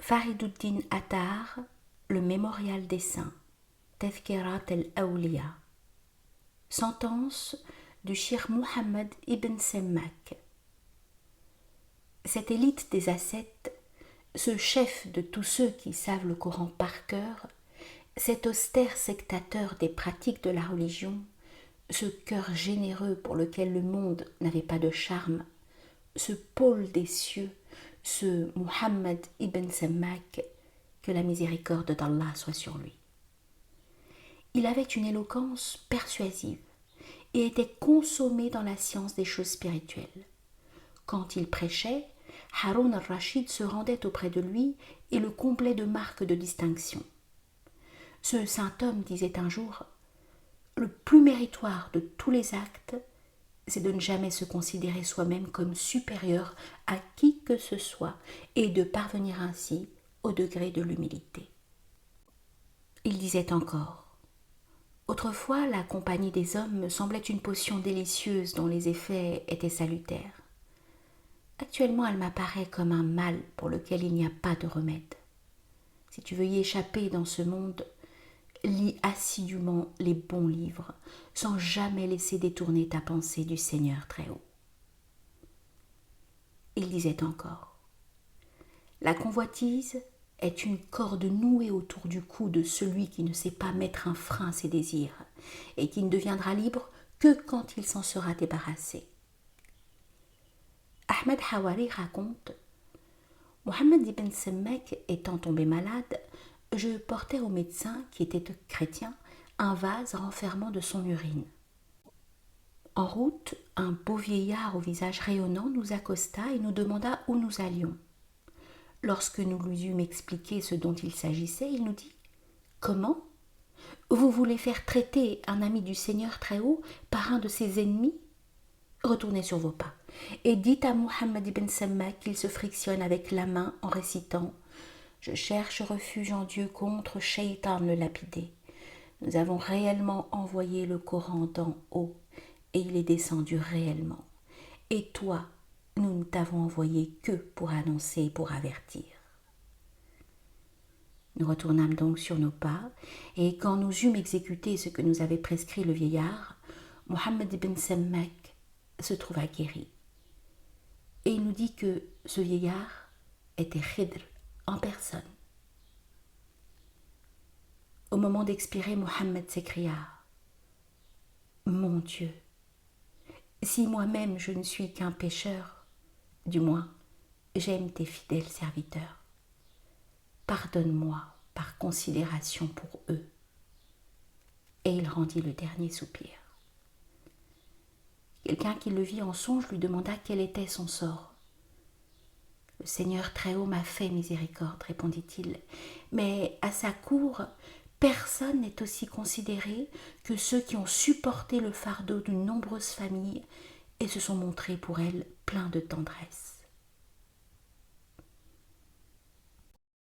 Fariduddin Attar, le mémorial des saints, Tazkirat al-Awliya. Sentence du Cheikh Mohammed ibn Semmak. Cette élite des ascètes, ce chef de tous ceux qui savent le Coran par cœur, cet austère sectateur des pratiques de la religion, ce cœur généreux pour lequel le monde n'avait pas de charme, ce pôle des cieux, ce Mohammed ibn Semmak, que la miséricorde d'Allah soit sur lui. Il avait une éloquence persuasive et était consommé dans la science des choses spirituelles. Quand il prêchait, Haroun al-Rachid se rendait auprès de lui et le comblait de marques de distinction. Ce saint homme disait un jour « Le plus méritoire de tous les actes, c'est de ne jamais se considérer soi-même comme supérieur à qui que ce soit et de parvenir ainsi au degré de l'humilité. » Il disait encore « Autrefois, la compagnie des hommes me semblait une potion délicieuse dont les effets étaient salutaires. Actuellement, elle m'apparaît comme un mal pour lequel il n'y a pas de remède. Si tu veux y échapper dans ce monde, lis assidûment les bons livres, sans jamais laisser détourner ta pensée du Seigneur très haut. » Il disait encore « La convoitise est une corde nouée autour du cou de celui qui ne sait pas mettre un frein à ses désirs et qui ne deviendra libre que quand il s'en sera débarrassé. » Ahmed Hawari raconte « Mohammed ibn Semmak étant tombé malade, je portais au médecin, qui était chrétien, un vase renfermant de son urine. En route, un beau vieillard au visage rayonnant nous accosta et nous demanda où nous allions. Lorsque nous lui eûmes expliqué ce dont il s'agissait, il nous dit « Comment ? Vous voulez faire traiter un ami du Seigneur très haut par un de ses ennemis ? Retournez sur vos pas et dites à Mohammed ibn Semmak qu'il se frictionne avec la main en récitant « Je cherche refuge en Dieu contre Shaitan le lapidé. Nous avons réellement envoyé le Coran d'en haut et il est descendu réellement. Et toi, nous ne t'avons envoyé que pour annoncer et pour avertir. » Nous retournâmes donc sur nos pas, et quand nous eûmes exécuté ce que nous avait prescrit le vieillard, Mohammed ibn Semmak se trouva guéri. Et il nous dit que ce vieillard était Khidr en personne. Au moment d'expirer, Mohammed s'écria « Mon Dieu, si moi-même je ne suis qu'un pécheur, du moins j'aime tes fidèles serviteurs. Pardonne-moi par considération pour eux. » Et il rendit le dernier soupir. Quelqu'un qui le vit en songe lui demanda quel était son sort. « Le Seigneur très haut m'a fait miséricorde, répondit-il, mais à sa cour, personne n'est aussi considéré que ceux qui ont supporté le fardeau d'une nombreuse famille et se sont montrés pour elle pleins de tendresse. »